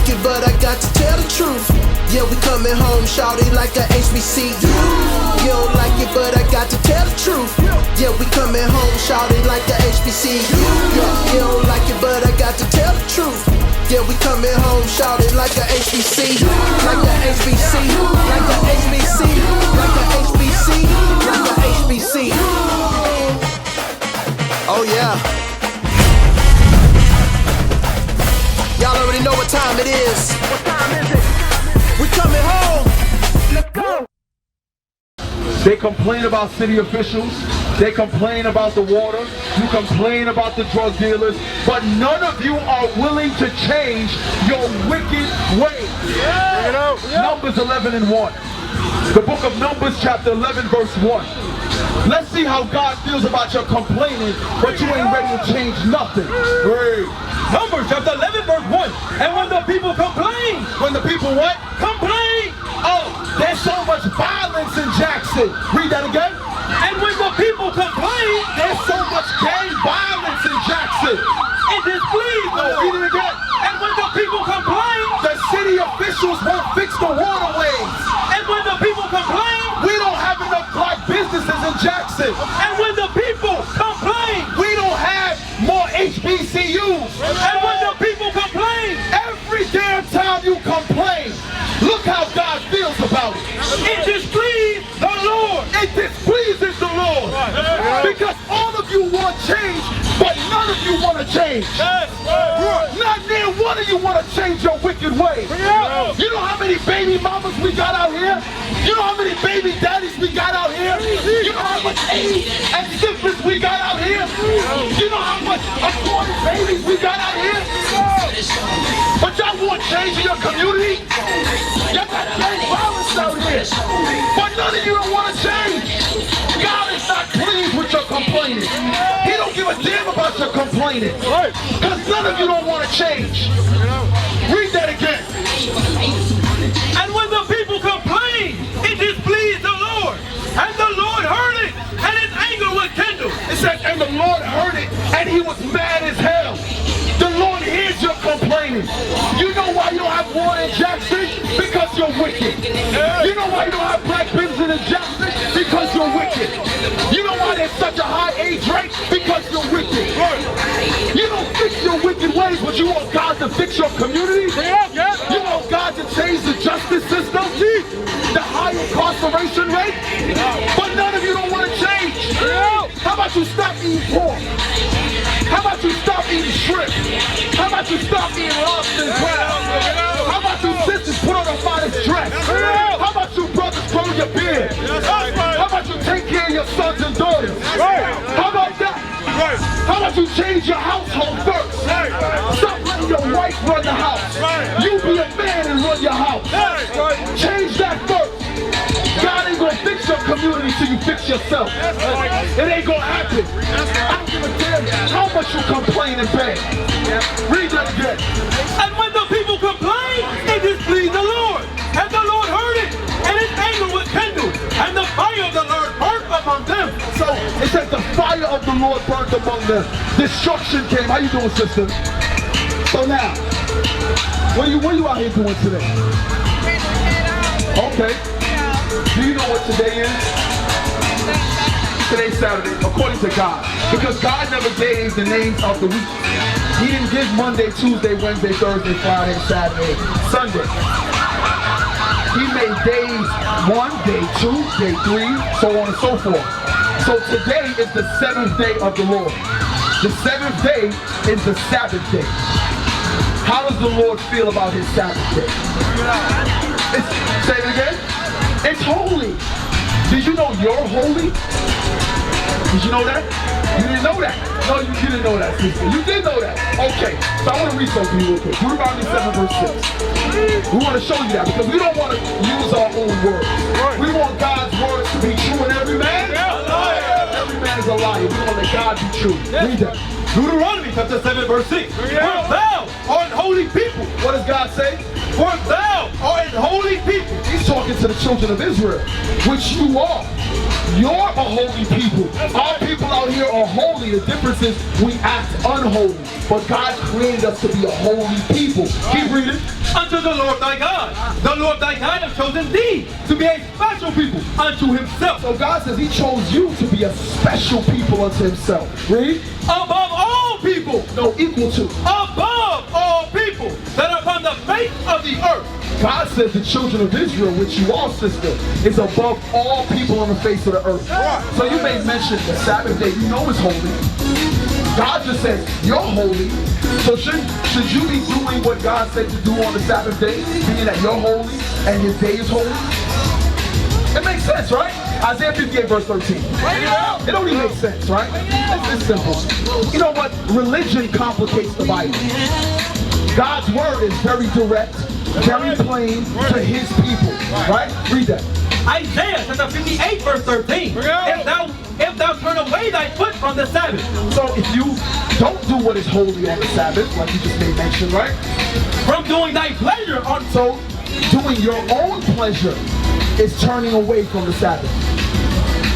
it, but I got to tell the truth. Yeah, we coming home, shawty, like a HBCU. You don't like it, but I got to tell the truth. Yeah, we coming home, shawty, like a HBCU. Yeah, you don't like it, but I got to tell the truth. Yeah, we coming home, shawty, like a HBC. Like a HBC, like a HBC, like a HBC, like a HBC. Oh yeah. Y'all already know what time it is. What time is it? We coming home. Let's go. They complain about city officials. They complain about the water. You complain about the drug dealers. But none of you are willing to change your wicked ways. Yeah. Numbers 11:1. The book of Numbers chapter 11 verse 1. Let's see how God feels about your complaining, but you ain't ready to change nothing. Great. Numbers chapter 11 verse 1. And when the people complain. When the people what? Complain. Oh, there's so much violence in Jackson. Read that again. And when the people complain. There's so much gang violence in Jackson. It displeases the Lord. Read it again. And when the people complain. The city officials won't fix the waterways. And when the people complain. We don't have enough black businesses in Jackson. And when the people complain. We don't have more HBCUs. And when the people complain. Every damn time you complain, look how God feels about it. It displeases the Lord. It displeases the Lord. Because all of you want change, but none of you want to change. Not near one of you want to change your wicked ways. You know how many baby mamas we got out here? You know how many baby daddies we got out here? You know how much AIDS and syphilis we got out here? You know how much aborted babies we got out here? But y'all want change in your community? Y'all got gang violence out here. But none of you don't want to change. God is not pleased with your complaining. He don't give a damn about your complaining. Because none of you don't want to change. Read that again. And when the people complained, it displeased the Lord. And the Lord heard it, and his anger was kindled. It says, and the Lord heard it, and he was mad as hell. The Lord hears your complaining. You know why you don't have water in Jackson? Because you're wicked. You know why you don't have black business in Jackson? Because you're wicked. You know why there's such a high age rate? Because you're wicked. You don't fix your wicked ways, but you want God to fix your community? You want God to change the justice system? The high incarceration rate? But none of you don't want to change. How about you stop eating pork? How about you stop eating shrimp? How about you stop eating lobster and crab? How about you sisters put on a modest dress? How about you brothers grow your beard? How about you take care of your sons and daughters? How about that? How about you change your household first? Stop letting your wife run the house. You be a man and run your house. Change that first. God ain't gonna fix your community till you fix yourself. It ain't gonna happen. I don't give a damn how much you complain and beg. Read that again. And when the people complained, it displeased the Lord. And the Lord heard it, and his anger was kindled. And the fire of the Lord burnt among them. So it says the fire of the Lord burnt among them. Destruction came. How you doing, sister? So now, what are you out here doing today? Okay. Do you know what today is? Today's Saturday, according to God. Because God never gave the names of the week. He didn't give Monday, Tuesday, Wednesday, Thursday, Friday, Saturday, Sunday. He made days 1, day 2, day 3, so on and so forth. So today is the 7th day of the Lord. The 7th day is the Sabbath day. How does the Lord feel about his Sabbath day? Say it again. It's holy. Did you know you're holy? Did you know that? You didn't know that. No, you didn't know that, sister. You did know that. Okay, so I want to read something to you real quick. Deuteronomy 7 verse 6. We want to show you that because we don't want to use our own words. We want God's words to be true and every man? Every man is a liar. We want that God be true. Read that. Deuteronomy chapter 7 verse 6. For thou art holy people. What does God say? For thou art holy people. He's talking to the children of Israel, which you are. You're a holy people. Our people out here are holy. The difference is we act unholy. But God created us to be a holy people. Keep reading. Unto the Lord thy God. The Lord thy God hath chosen thee to be a special people unto himself. So God says he chose you to be a special people unto himself. Read. Above all people. No, equal to. Above all people that are upon the face of the earth. God says the children of Israel, which you all, sister, is above all people on the face of the earth. So you may mention the Sabbath day, you know is holy. God just says, you're holy. So should you be doing what God said to do on the Sabbath day, meaning that you're holy and his day is holy? It makes sense, right? Isaiah 58 verse 13. It only makes sense, right? It's simple. You know what? Religion complicates the Bible. God's word is very direct, very plain to his people, right? Read that. Isaiah chapter 58 verse 13. If thou turn away thy foot from the Sabbath. So if you don't do what is holy on the Sabbath, like you just made mention, right? From doing thy pleasure on. So doing your own pleasure is turning away from the Sabbath.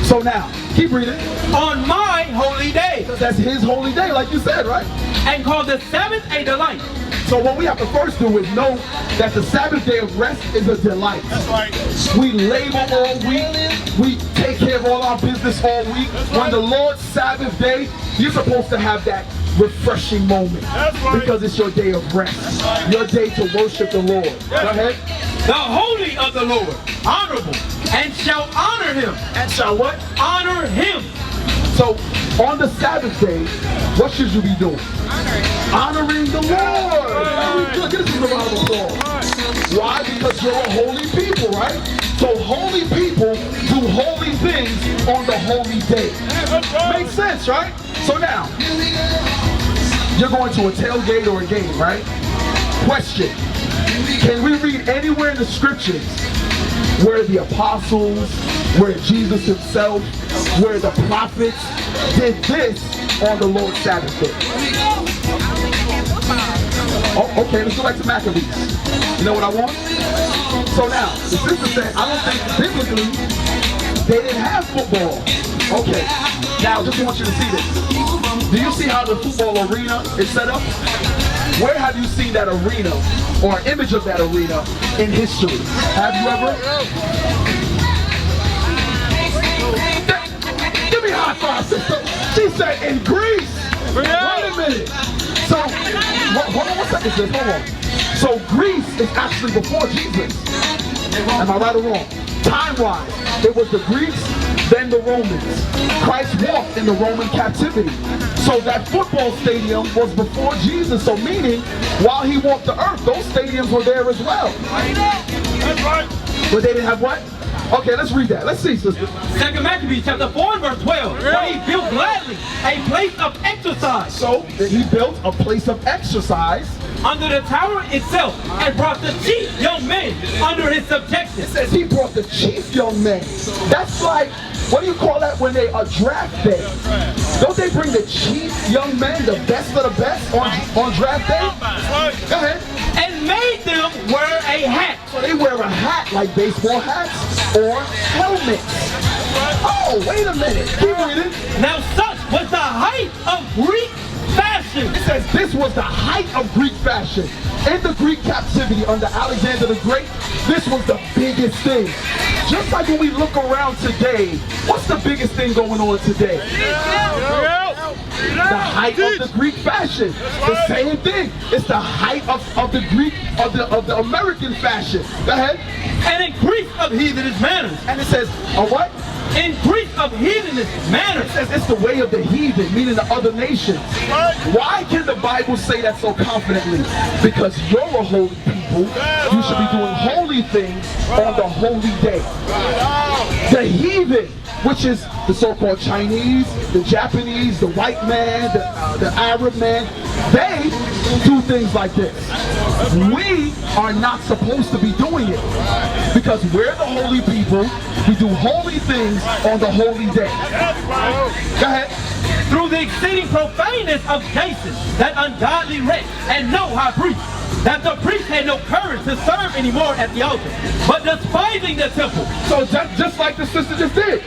So now, keep reading. On my holy day. That's his holy day, like you said, right? And call the Sabbath a delight. So what we have to first do is know that the Sabbath day of rest is a delight. That's right. We labor all week. We take care of all our business all week. When the Lord's Sabbath day, you're supposed to have that refreshing moment. Right. Because it's your day of rest. Right. Your day to worship the Lord. Yes. Go ahead. The holy of the Lord, honorable, and shall honor him. And shall what? Honor him. So on the Sabbath day, what should you be doing? Honoring the Lord. Very good. This is the round of applause. Why? Because you're a holy people, right? So holy people do holy things on the holy day. Makes sense, right? So now, you're going to a tailgate or a game, right? Question. Can we read anywhere in the scriptures where the apostles, where Jesus himself, where the prophets did this on the Lord's Sabbath day? Oh, okay, let's go back to Maccabees. You know what I want? So now, the sister said, I don't think biblically they didn't have football. Okay, now I just want you to see this. Do you see how the football arena is set up? Where have you seen that arena or an image of that arena in history? Have you ever? Give me a high five, sister. She said in Greece. Wait a minute. So, hold on one second, sis. Hold on. So Greece is actually before Jesus. Am I right or wrong? Time-wise, it was the Greeks, then the Romans. Christ walked in the Roman captivity. So that football stadium was before Jesus. So meaning, while he walked the earth, those stadiums were there as well. That's right. But they didn't have what? Okay, let's read that. Let's see, sister. 2 Maccabees chapter 4 and verse 12. Where he built gladly a place of exercise. So he built a place of exercise under the tower itself, and brought the chief young men under his subjection. It says he brought the chief young men. That's like, what do you call that when they are draft day? Don't they bring the chief young men, the best of the best on draft day? Go ahead. And made them wear a hat. So they wear a hat like baseball hats or helmets. Oh, wait a minute. Keep reading. Now such was the height of Greek fashion. It says this was the height of Greek fashion. In the Greek captivity under Alexander the Great, this was the biggest thing. Just like when we look around today, what's the biggest thing going on today? The height of the Greek fashion. The same thing. It's the height of the Greek, of the American fashion. Go ahead. An increase of heathenish manners. And it says, a what? Increase of heathenish manners. It says it's the way of the heathen, meaning the other nations. Why can the Bible say that so confidently? Because you're a holy people. You should be doing holy things on the holy day. The heathen, which is the so-called Chinese, the Japanese, the white man, the Arab man, they do things like this. We are not supposed to be doing it because we're the holy people. We do holy things on the holy day. Go ahead. Through the exceeding profaneness of Jason, that ungodly wretch, and no high priest, that the priest had no courage to serve anymore at the altar, but despising the temple. So just like the sister just did.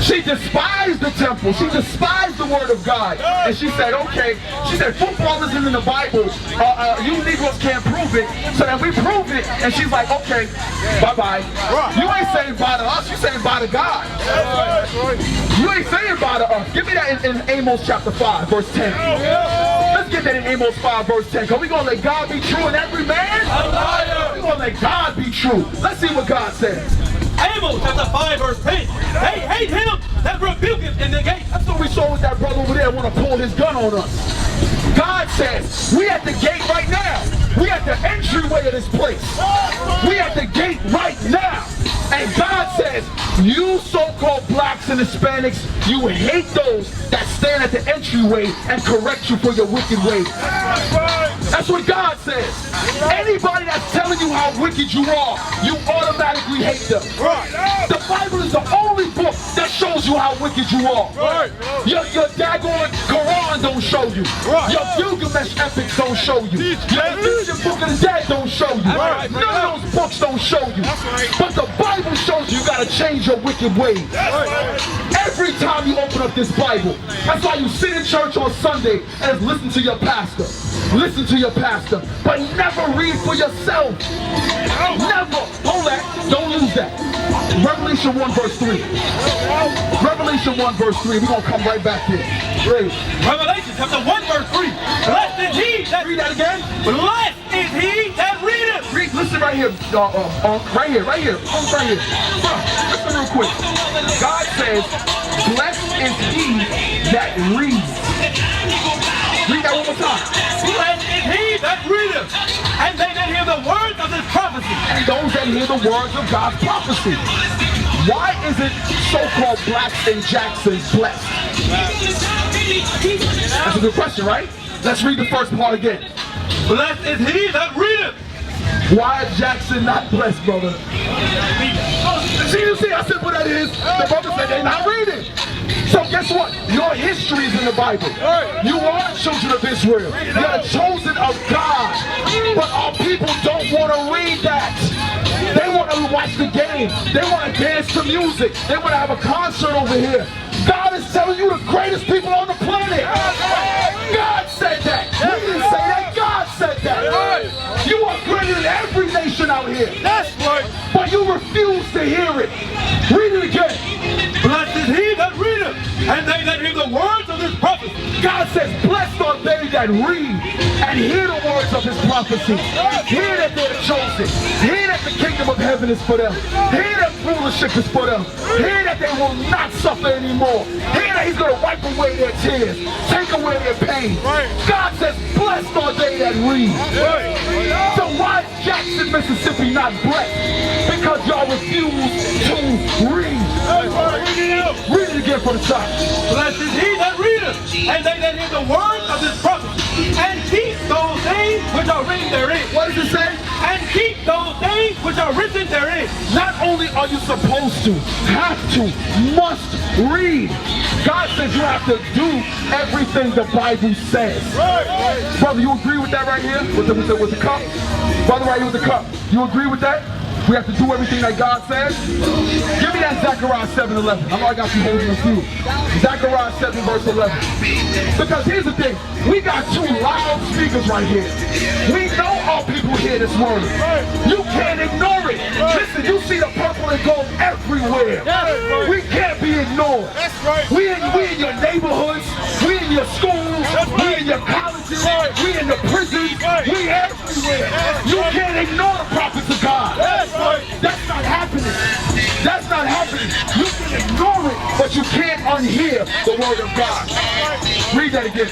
She despised the temple. She despised the word of God. And she said, okay. She said, football isn't in the Bible. You Negroes can't prove it. So then we proved it. And she's like, okay, bye-bye. You ain't saying bye to us. You saying bye to God. You ain't saying bye to us. Give me that in Amos chapter 5, verse 10. Let's get that in Amos 5, verse 10. Because we're going to let God be true and every man. We're going to let God be true. Let's see what God says. Amos chapter 5 verse 10. They hate him that rebuketh in the gate. That's what we saw with that brother over there want to pull his gun on us. God says, we at the gate right now. We at the entryway of this place. We at the gate right now. And God says, you so-called blacks and Hispanics, you hate those that stand at the entryway and correct you for your wicked ways. That's what God says. Anybody that's telling you how wicked you are, you automatically hate them. The Bible is the only book that shows you how wicked you are. Your daggone Quran don't show you. Your Gilgamesh epics don't show you. Your Egyptian Book of the Dead don't show you. None of those books don't show you. But the Bible shows you gotta change your wicked ways. Every time you open up this Bible, that's why you sit in church on Sunday and listen to your pastor. Listen to your pastor, but never read for yourself. Never. Hold that. Don't lose that. Revelation 1 verse 3. Revelation 1 verse 3. We're going to come right back here. Read. Revelation chapter 1 verse 3. Blessed is he that... Read that again. Blessed is he that readeth. Read. Listen right here. Right here. Right here. Right here. Listen real quick. God says, blessed is he that reads. Read that one more time. Blessed is he that readeth, and they that hear the words of his prophecy. And those that hear the words of God's prophecy. Why is it so-called blacks and Jacksons blessed? That's a good question, right? Let's read the first part again. Blessed is he that readeth. Why is Jackson not blessed, brother? See, I said what that is. The brother said they're not reading. So guess what? Your history is in the Bible. You are the children of Israel. You're the chosen of God. But our people don't want to read that. They want to watch the game. They want to dance to music. They want to have a concert over here. God is telling you the greatest people on the planet. God said that. We didn't say that. God said that. You are greater than every nation out here. That's right. But you refuse to hear it. Read it again. Blessed is he that readeth, and they that hear the words of his prophecy. God says, blessed are they that read and hear the words of his prophecy. Hear that they're chosen. Hear that the kingdom of heaven is for them. Hear that rulership is for them. Hear that they will not suffer anymore. Hear that he's going to wipe away their tears, take away their pain. God says, blessed are they that read. So why is Jackson, Mississippi not blessed? Because y'all refuse to read. Read it again for the top. Blessed is he that readeth, and they that hear the words of his prophecy, and keep those things which are written therein. What does it say? And keep those things which are written therein. Not only are you supposed to, have to, must read. God says you have to do everything the Bible says. Brother, you agree with that right here? With the cup? Brother, right here with the cup. You agree with that? We have to do everything that God says. Give me that Zechariah 7:11. I know I got you holding a few. Zechariah 7 verse 11. Because here's the thing. We got two loud speakers right here. We know all people hear this word. You can't ignore it. Listen, you see the purple and gold everywhere. We can't be ignored. We in your neighborhoods. We in your schools. We in your colleges. We in the prisons. We everywhere. You can't ignore the prophets of God. That's not happening. That's not happening. You can ignore it, but you can't unhear the word of God. Read that again.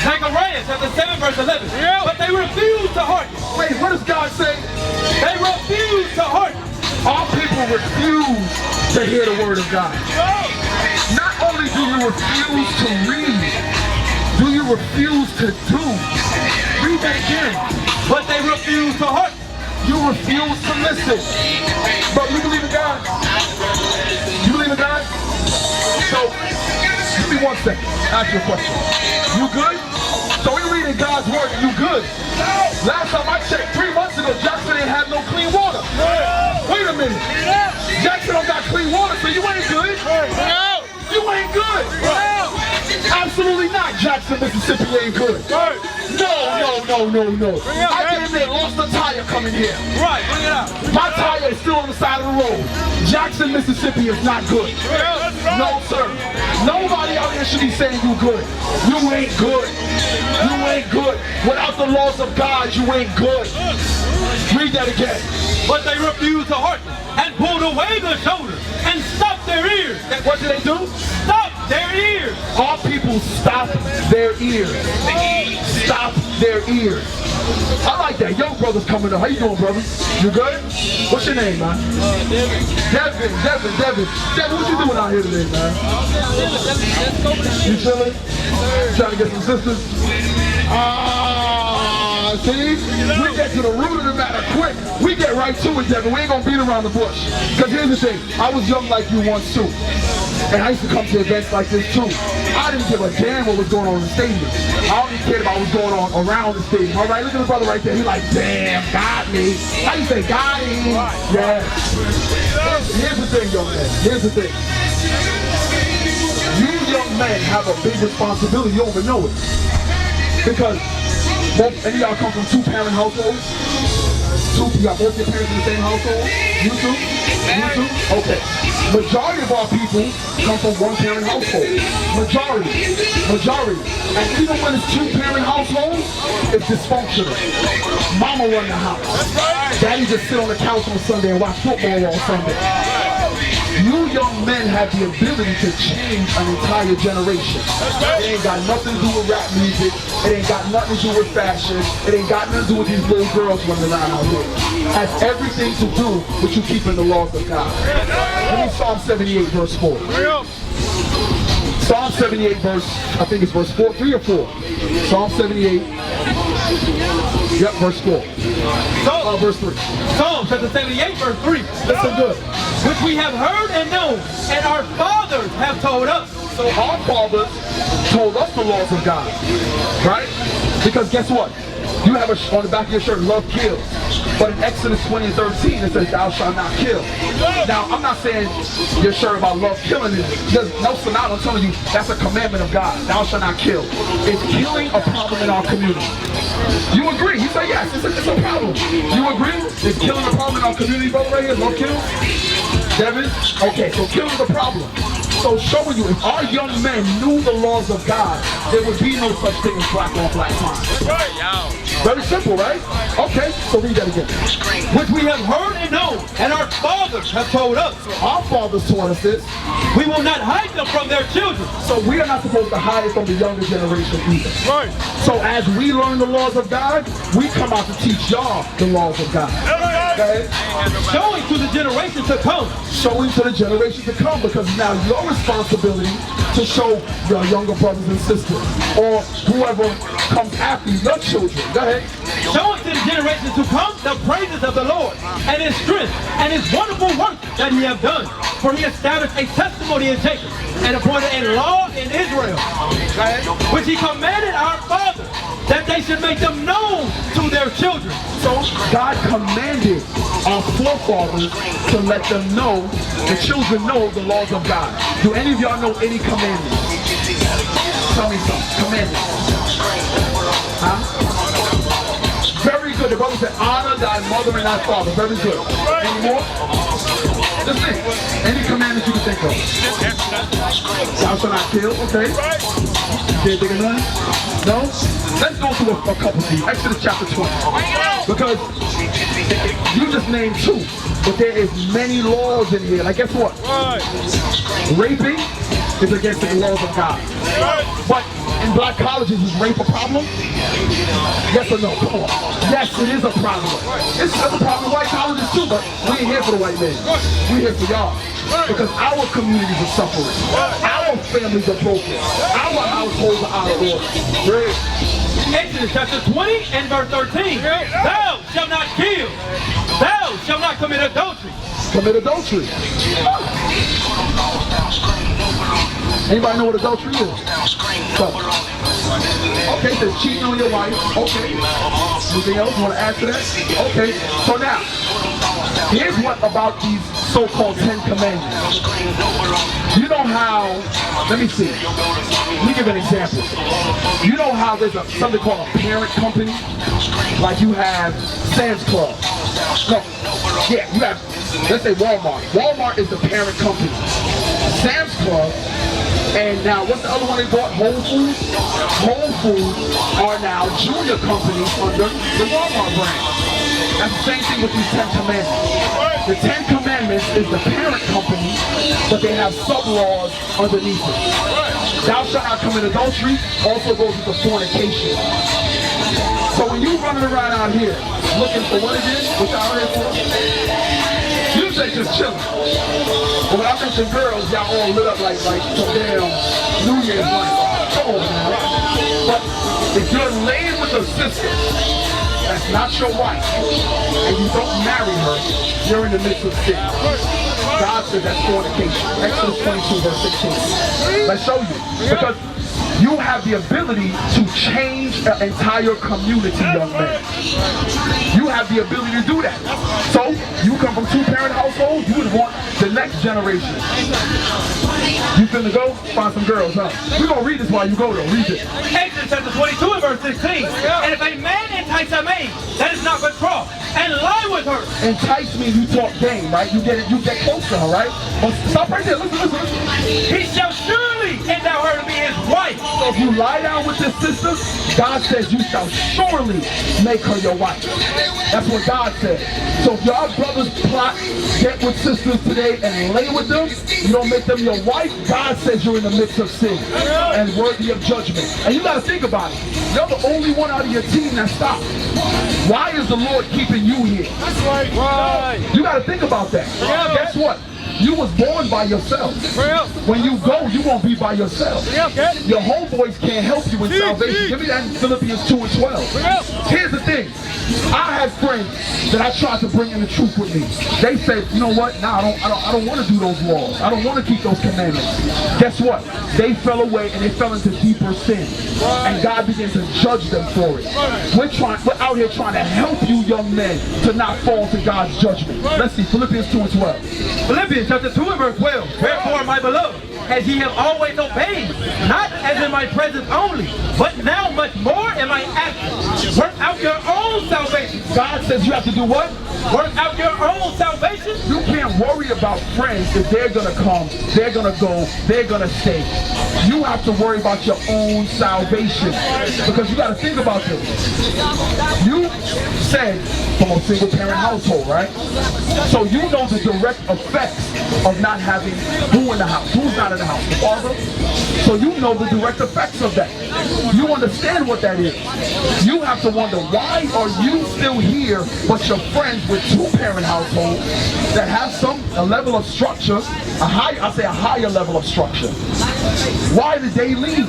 Zechariah chapter 7 verse 11. But they refuse to hearken. Wait, what does God say? They refuse to hearken. All people refuse to hear the word of God. Not only do you refuse to read, do you refuse to do. Read that again. But they refuse to hearken. You refuse to listen. But you believe in God? You believe in God? So, give me 1 second. Ask you a question. You good? So we reading God's word and you good. Last time I checked, 3 months ago, Jackson didn't have no clean water. Wait a minute. Jackson don't got clean water, so you ain't good. ain't good. Absolutely not. Jackson, Mississippi ain't good. No. I damn near lost a tire coming here. Right, bring it out. My tire is still on the side of the road. Jackson, Mississippi is not good. No, sir. Nobody out here should be saying you good. You ain't good. You ain't good. Without the laws of God, you ain't good. Read that again. But they refused to hearken and pulled away their shoulders and stopped their ears. What did they do? Stop their ears. All people stop their ears. Stop their ears. I like that. Young brothers coming up. How you doing, brother? You good? What's your name, man? Devin. Devin, what you doing out here today, man? You chilling? Trying to get some sisters? See? We get to the root of the matter quick. We get right to it, Devin. We ain't gonna beat around the bush. Because here's the thing. I was young like you once, too. And I used to come to events like this, too. I didn't give a damn what was going on in the stadium. I only cared about what was going on around the stadium. All right, look at the brother right there. He's like, damn, got me. How you say, got him? Yeah. Here's the thing, young man. Here's the thing. You young men have a big responsibility. You don't even know it. Because any of y'all come from two-parent households? You got both your parents in the same household? You too? You too? Okay. Majority of our people come from one-parent household. Majority. And even when it's two-parent households, it's dysfunctional. Mama run the house. Daddy just sit on the couch on Sunday and watch football all Sunday. You young men have the ability to change an entire generation. It ain't got nothing to do with rap music. It ain't got nothing to do with fashion. It ain't got nothing to do with these little girls running around out here. It has everything to do with you keeping the laws of God. Let me Psalm 78 verse 4. Psalm 78 verse, I think it's verse 4, 3 or 4. Psalm 78. Yep, verse 4. Verse 3. Psalm chapter 78 verse 3. Listen good. Which we have heard and known, and our fathers have told us. So our fathers told us the laws of God, right? Because guess what? You have on the back of your shirt, love kills. But in Exodus 20 and 13, it says, thou shalt not kill. Now, I'm not saying your shirt about love killing it. No, so now I'm telling you, that's a commandment of God. Thou shalt not kill. Is killing a problem in our community? You agree? You say yes, it's a problem. You agree? Is killing a problem in our community, brother, right here? Love kills? Devin? Okay, so killing is a problem. So showing you, if our young men knew the laws of God, there would be no such thing as black on black crime. Very simple, right? Okay, so read that again. Which we have heard and known, and our fathers have told us. Our fathers taught us this. We will not hide them from their children. So we are not supposed to hide it from the younger generation either. Right. So as we learn the laws of God, we come out to teach y'all the laws of God. Okay? Showing to the generation to come. Showing to the generation to come, because now your responsibility to show your younger brothers and sisters, or whoever comes after you, your children. Go ahead. Showing to the generation to come the praises of the Lord, and his strength, and his wonderful work that he have done. For he established a testimony in Jacob, and appointed a law in Israel, which he commanded our fathers, that they should make them known to their children. So God commanded our forefathers to let them know, the children know the laws of God. Do any of y'all know any commandments? Tell me some. Commandments. Huh? Very good. The brother said, honor thy mother and thy father. Very good. Any more? Just think. Any commandments you can think of. Thou shalt not kill. Okay. Can't think of none? No? Let's go to a couple of these. Exodus chapter 20. Because you just named two, but there is many laws in here. Like, guess what? Raping is against the laws of God. But in black colleges, is rape a problem? Yes or no? Come on. Yes, it is a problem. It's a problem in white colleges too, but we ain't here for the white man. We're here for y'all. Because our communities are suffering. Our families are broken. Our households are out of order. Exodus chapter 20 and verse 13. Thou shalt not kill. Thou shalt not commit adultery. Commit adultery. Anybody know what adultery is? So, okay, so cheating on your wife. Okay. Anything else you want to add to that? Okay. So now, here's what about these so-called 10 commandments. You know how, let me see. Let me give an example. You know how there's something called a parent company? Like you have Sam's Club. No. Yeah, you have, let's say Walmart. Walmart is the parent company. Sam's Club, and now what's the other one they bought? Whole Foods? Whole Foods are now junior companies under the Walmart brand. That's the same thing with these 10 commandments. The 10 commandments is the parent company, but they have sub-laws underneath it. Thou shalt not commit adultery also goes with the fornication. So when you running around out here looking for what it is, what y'all here for? You say just chilling. But when I mention girls, y'all all lit up like some damn New Year's light. Come on, man. But if you're laying with a sister that's not your wife, and you don't marry her, you're in the midst of sin. God said that's fornication. Exodus 22, verse 16. Let's show you. Because you have the ability to change an entire community, young man. You have the ability to do that. So, you come from two-parent households, you would want the next generation. You finna go? Find some girls, huh? We're gonna read this while you go, though. Read it. Exodus chapter 22 and verse 16. And if a man entice a maid that is not betrothed, and lie with her. Entice means you talk game, right? You get close to her, right? But stop right there. Listen. He shall surely endow her to be his wife. So if you lie down with this sister, God says you shall surely make her your wife. That's what God said. So if your brothers plot, get with sisters today and lay with them, you don't make them your wife, God says you're in the midst of sin and worthy of judgment. And you got to think about it. You're the only one out of your team that stopped. Why is the Lord keeping you here? That's right. You got to think about that. Guess what? You was born by yourself. When you go, you won't be by yourself. Your homeboys can't help you in salvation. Give me that in Philippians 2 and 12. Here's the thing. I had friends that I tried to bring in the truth with me. They said, you know what? Nah, I don't want to do those laws. I don't want to keep those commandments. Guess what? They fell away and they fell into deeper sin. And God began to judge them for it. We're out here trying to help you young men to not fall to God's judgment. Let's see, Philippians 2 and 12. Philippians chapter 2 and verse 12. Wherefore, my beloved, as ye have always obeyed, not as in my presence only, but now much more in my absence. Work out your own salvation. God says you have to do what? Work out your own salvation. You can't worry about friends if they're going to come, they're going to go, they're going to stay. You have to worry about your own salvation. Because you got to think about this. You said from a single parent household, right? So you know the direct effects of not having who in the house? Who's not in the house? The father? So you know the direct effects of that. You understand what that is. You have to wonder, why are you still here but your friends with two-parent households that have a level of structure, a higher level of structure? Why did they leave?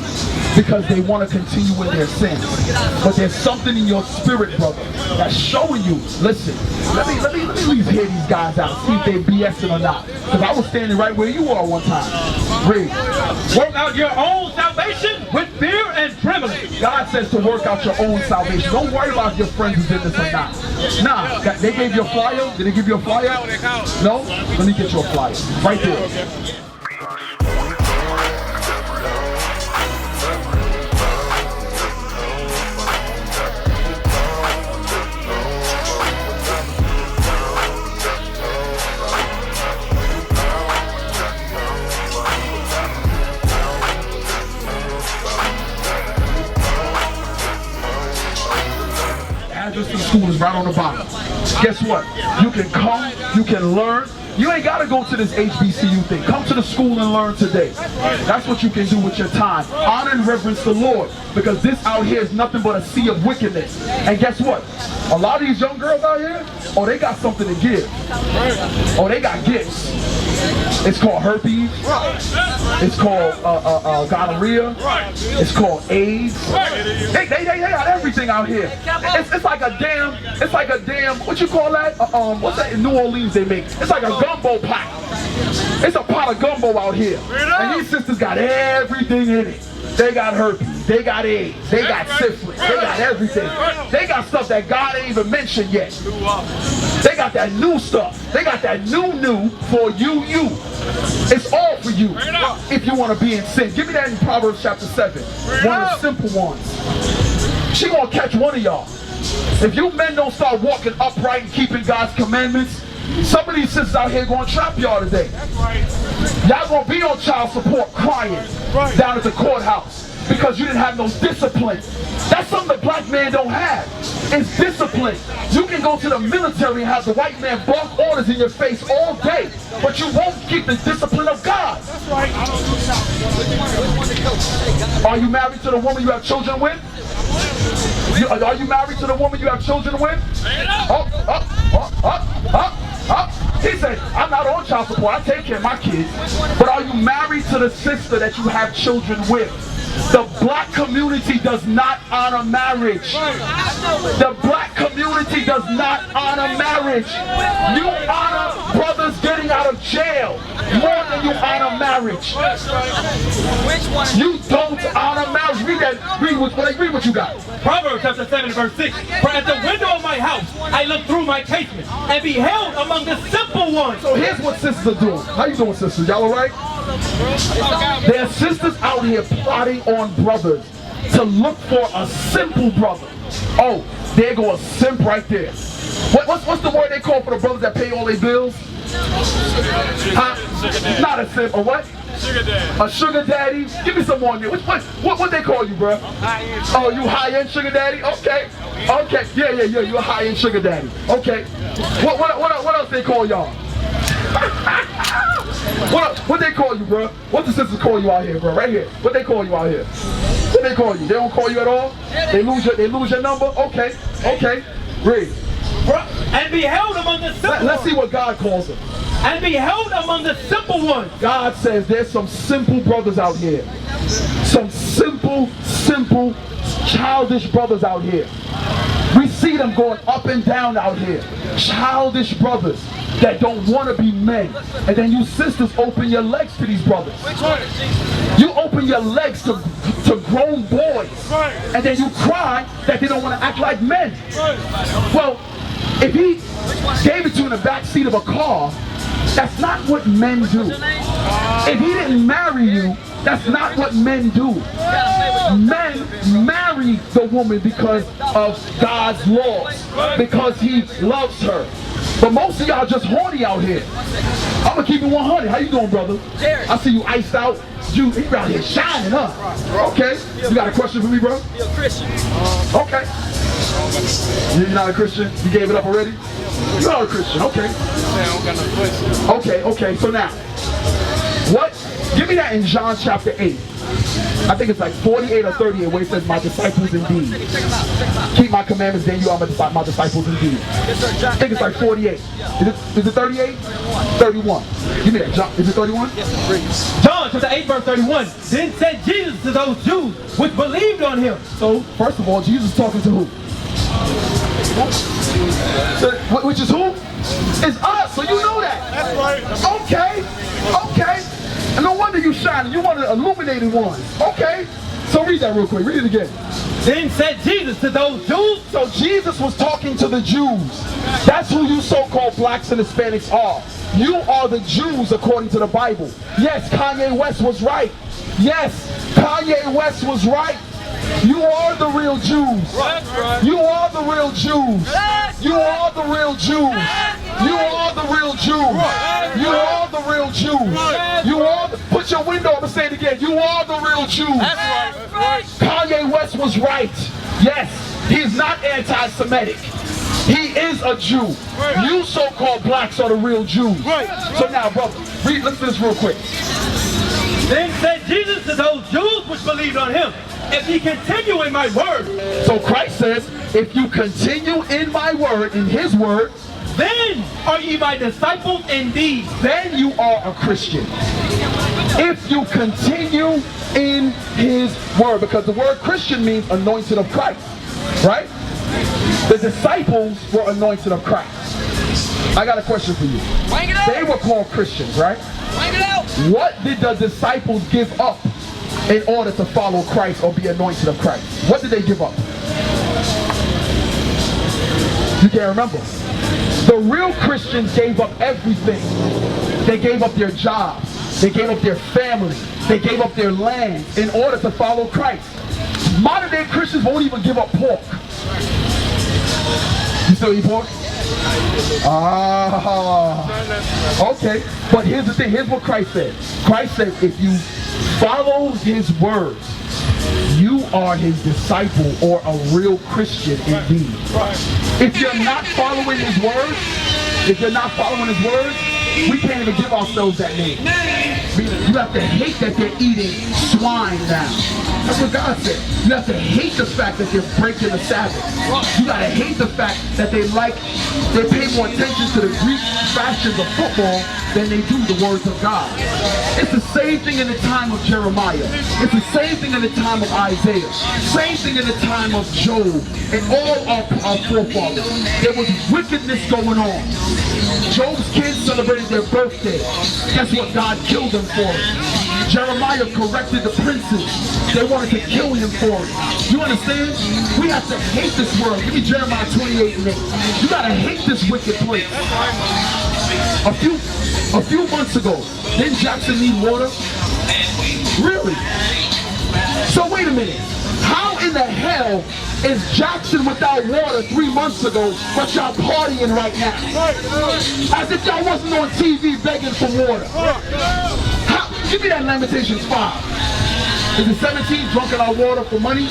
Because they want to continue in their sins. But there's something in your spirit, brother, that's showing you, listen, let me at least hear these guys out, see if they BSing or not. Because I was standing right where you are one time. Read. Work out your own salvation with fear and trembling. God says to work out your own salvation. Don't worry about if your friends is in this or not. Nah, they gave you a flyer? Did they give you a flyer? No? Let me get you a flyer. Right there. The school is right on the bottom. Guess what? You can come, you can learn. You ain't got to go to this HBCU thing. Come to the school and learn today. That's what you can do with your time. Honor and reverence the Lord. Because this out here is nothing but a sea of wickedness. And guess what? A lot of these young girls out here, oh, they got something to give. Oh, they got gifts. It's called herpes. It's called gonorrhea. It's called AIDS. They got everything out here. It's like a damn, what you call that? What's that in New Orleans they make? It's like a gumbo pot. It's a pot of gumbo out here. And these sisters got everything in it. They got herpes, they got AIDS, they got syphilis, they got everything. They got stuff that God ain't even mentioned yet. They got that new stuff. They got that new for you. It's all for you if you want to be in sin. Give me that in Proverbs chapter 7. One of the simple ones. She gonna catch one of y'all. If you men don't start walking upright and keeping God's commandments, some of these sisters out here gonna trap y'all today. Y'all gonna be on child support crying down at the courthouse because you didn't have no discipline. That's something the black man don't have. It's discipline. You can go to the military and have the white man bark orders in your face all day, but you won't keep the discipline of God. Are you married to the woman you have children with? Are you married to the woman you have children with? He said, I'm not on child support, I take care of my kids. But are you married to the sister that you have children with? The black community does not honor marriage. The black community does not honor marriage. You honor brothers getting out of jail more than you honor marriage. You don't honor marriage. Read what you got. Proverbs chapter 7 verse 6. For at the window of my house I looked through my casement and beheld among the simple ones. So here's what sisters are doing. How you doing, sisters? Y'all alright? There are sisters out here plotting on brothers to look for a simple brother. Oh, there go a simp right there. What's the word they call for the brothers that pay all their bills? Not a simp, a what? Sugar daddy. A sugar daddy? Give me some more. What they call you, bro? Oh, you high-end sugar daddy? Okay. Okay. Yeah. You a high-end sugar daddy. Okay. What else they call y'all? What they call you, bro? What the sisters call you out here, bro? Right here. What they call you out here? What they call you? They don't call you at all? They lose your number? Okay. Read. And beheld among the simple ones. Let's see what God calls them. And beheld among the simple ones. God says there's some simple brothers out here. Some simple, childish brothers out here. We see them going up and down out here. Childish brothers that don't want to be men. And then you sisters open your legs to these brothers. You open your legs to grown boys. And then you cry that they don't want to act like men. Well, if he gave it to you in the back seat of a car, that's not what men do. If he didn't marry you, that's not what men do. Men marry the woman because of God's laws, because he loves her. But most of y'all just horny out here. I'm gonna keep it 100. How you doing, brother? I see you iced out. You out here shining, huh? Okay. You got a question for me, bro? You're a Christian. Okay. You're not a Christian? You gave it up already? You're not a Christian. Okay. Okay. So now, what? Give me that in John chapter 8. I think it's like 48 or 38 where it says, my disciples indeed. Keep my commandments, then you are my disciples indeed. I think it's like 48. Is it 38? 31. Give me that. John, is it 31? John chapter 8 verse 31. Then said Jesus to those Jews which believed on him. So, first of all, Jesus is talking to who? Which is who? It's us, so you know that. That's right. Okay. And no wonder you shining. You one of the illuminated ones. Okay. So read that real quick. Read it again. Then said Jesus to those Jews. So Jesus was talking to the Jews. That's who you so-called blacks and Hispanics are. You are the Jews according to the Bible. Yes, Kanye West was right. You are the real Jews. You are the real Jews. You are the real Jews. You are the real Jews. You are the real Jews. You are the, put your window up and say it again. You are the real Jews. Kanye West was right. Yes, he is not anti-Semitic. He is a Jew. You so-called blacks are the real Jews. So now, brother, listen to this real quick. Then said Jesus to those Jews which believed on him, if ye continue in my word. So Christ says, if you continue in my word, in his word, then are ye my disciples indeed. then you are a Christian. If you continue in his word, because the word Christian means anointed of Christ, right? The disciples were anointed of Christ. I got a question for you. They were called Christians, right? What did the disciples give up in order to follow Christ or be anointed of Christ? What did they give up? You can't remember. The real Christians gave up everything. They gave up their jobs. They gave up their family. They gave up their land in order to follow Christ. Modern day Christians won't even give up pork. You still eat pork? Okay. But here's the thing. Here's what Christ said. Christ said, if you follow his words, you are his disciple or a real Christian indeed. If you're not following his words, we can't even give ourselves that name. You have to hate that they're eating swine now. That's what God said. You have to hate the fact that they're breaking the Sabbath. You gotta hate the fact that they pay more attention to the Greek fashions of football than they do the words of God. It's the same thing in the time of Jeremiah. It's the same thing in the time of Isaiah. Same thing in the time of Job and all our forefathers. There was wickedness going on. Job's kids celebrated their birthday. Guess what? God killed them for it. Jeremiah corrected the princes. They wanted to kill him for it. You understand? We have to hate this world. Give me Jeremiah 28:8. You gotta hate this wicked place. A few months ago, didn't Jackson need water? Really? So wait a minute. How in the hell is Jackson without water 3 months ago, but y'all partying right now? As if y'all wasn't on TV begging for water. Give me that Lamentations 5. Is it 17, drunk in our water for money?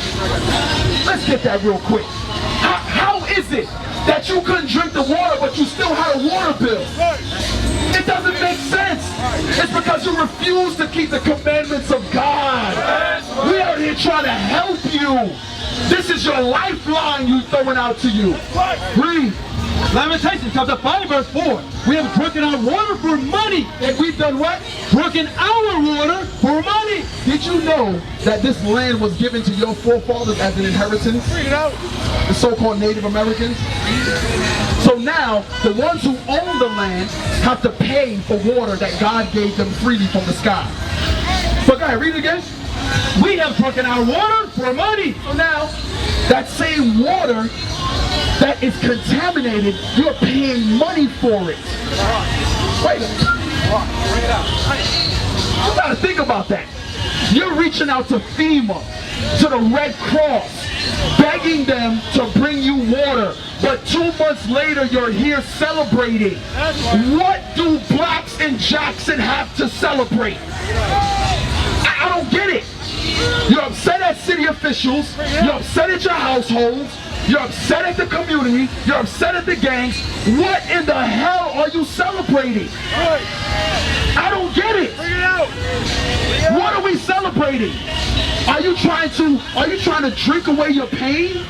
Let's get that real quick. How is it that you couldn't drink the water, but you still had a water bill? It doesn't make sense. It's because you refuse to keep the commandments of God. We are here trying to help you. This is your lifeline you throwing out to you. Read. Lamentations chapter 5 verse 4. We have drunken our water for money. And we've done what? Drunken our water for money. Did you know that this land was given to your forefathers as an inheritance? The so-called Native Americans. So now, the ones who own the land have to pay for water that God gave them freely from the sky. But go ahead, read it again. We have drunken our water for money. So now, that same water that is contaminated, you're paying money for it. Wait a minute. You gotta think about that. You're reaching out to FEMA, to the Red Cross, begging them to bring you water. But 2 months later, you're here celebrating. What do blacks in Jackson have to celebrate? I don't get it. You're upset at city officials. You're upset at your households. You're upset at the community. You're upset at the gangs. What in the hell are you celebrating? I don't get it. What are we celebrating? Are you trying to drink away your pain?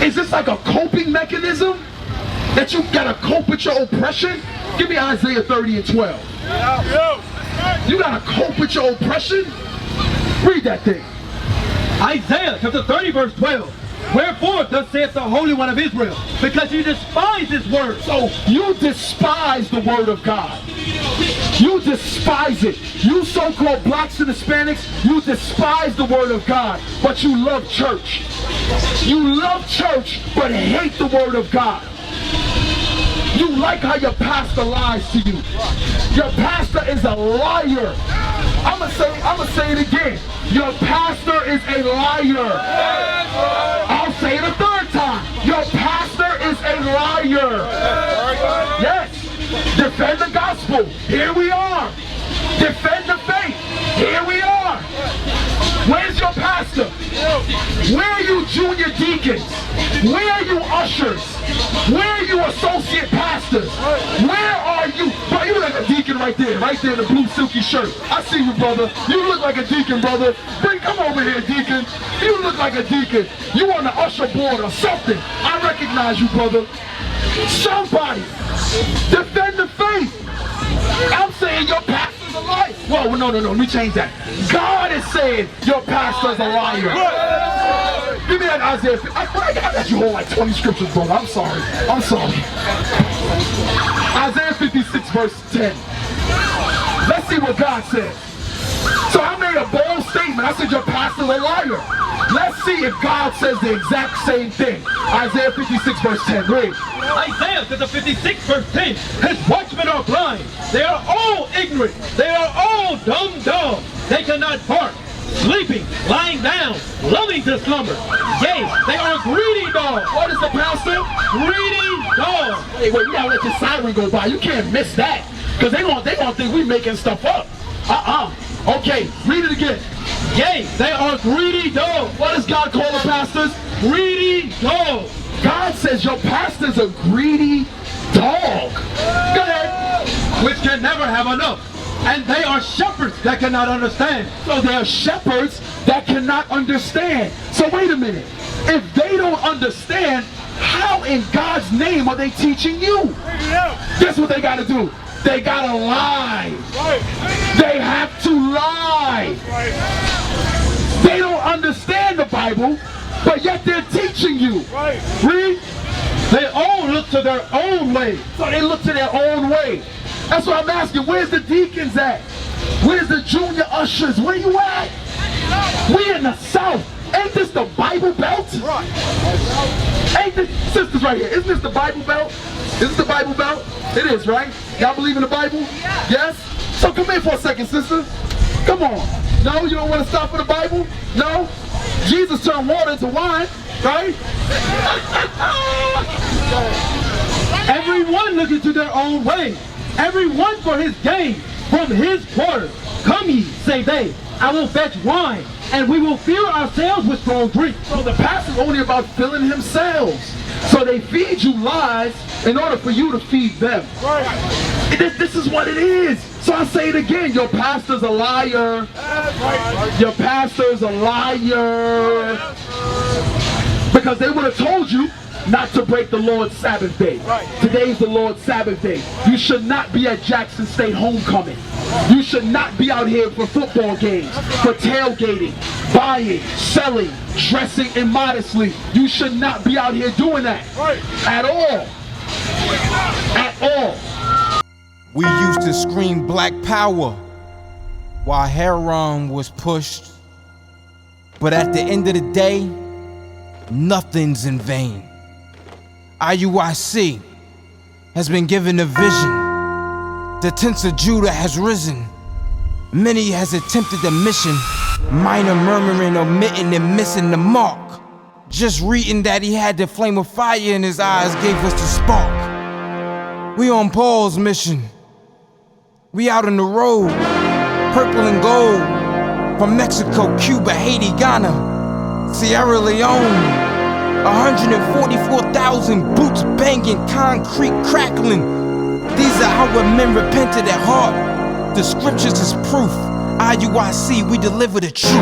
Is this like a coping mechanism that you gotta cope with your oppression? Give me Isaiah 30:12. You gotta cope with your oppression? Read that thing. Isaiah chapter 30 verse 12. Wherefore, thus saith the Holy One of Israel, because you despise his word. So you despise the word of God. You despise it. You so-called blacks and Hispanics, you despise the word of God, but you love church. You love church, but hate the word of God. You like how your pastor lies to you. Your pastor is a liar. I'ma say it again. Your pastor is a liar. I'll say it a third time. Your pastor is a liar. Yes. Defend the gospel. Here we are. Defend the faith. Here we are. Where's your pastor? Where are you junior deacons? Where are you ushers? Where are you associate pastors? Where are you? Bro, you look like a deacon right there in the blue silky shirt. I see you, brother. You look like a deacon, brother. Come over here, deacon. You look like a deacon. You on the usher board or something. I recognize you, brother. Somebody defend the faith. I'm saying your pastor's a liar. Whoa, no, let me change that. God is saying your pastor's a liar. Give me that Isaiah. I got you hold like 20 scriptures, brother. I'm sorry. Isaiah 56 verse 10. Let's see what God says. So I made a bold statement. I said your pastor's a liar. Let's see if God says the exact same thing. Isaiah 56 verse 10. Read. Isaiah says 56 verse 10. His watchmen are blind. They are all ignorant. They are all dumb dogs. They cannot bark. Sleeping, lying down, loving to slumber. Yea, they are greedy dogs. What is the pastor? Greedy dogs. Hey, wait, we gotta let your siren go by. You can't miss that. Because they gonna think we making stuff up. Okay, read it again. Yea, they are greedy dogs. What does God call the pastors? Greedy dogs. God says your pastor's a greedy dog. Go ahead. Which can never have enough. And they are shepherds that cannot understand. So they are shepherds that cannot understand. So wait a minute. If they don't understand, how in God's name are they teaching you? Guess what they got to do? They got to lie. They have to lie. They don't understand the Bible, but yet they're teaching you. Read. They all look to their own way. So they look to their own way. That's what I'm asking. Where's the deacons at? Where's the junior ushers? Where you at? We in the South. Ain't this the Bible Belt? Ain't this, sisters right here, isn't this the Bible Belt? Is this the Bible Belt? It is, right? Y'all believe in the Bible? Yes? So come here for a second, sister. Come on. No, you don't want to stop for the Bible? No? Jesus turned water into wine, right? Everyone looking to their own way. Everyone for his gain, from his quarter. Come ye, say they, I will fetch wine, and we will fill ourselves with strong drink. So the pastor's only about filling themselves. So they feed you lies in order for you to feed them. This is what it is. So I say it again, your pastor's a liar. Your pastor's a liar. Because they would have told you not to break the Lord's Sabbath day. Today's the Lord's Sabbath day. You should not be at Jackson State homecoming. You should not be out here for football games, for tailgating, buying, selling, dressing immodestly. You should not be out here doing that. At all. At all. We used to scream black power while heroin was pushed. But at the end of the day, nothing's in vain. IUIC has been given a vision. The tents of Judah has risen. Many has attempted the mission. Minor murmuring, omitting, and missing the mark. Just reading that he had the flame of fire in his eyes gave us the spark. We on Paul's mission. We out on the road, purple and gold. From Mexico, Cuba, Haiti, Ghana, Sierra Leone. 144,000 boots banging, concrete crackling. These are how men repented at heart. The scriptures is proof. IUIC, we deliver the truth.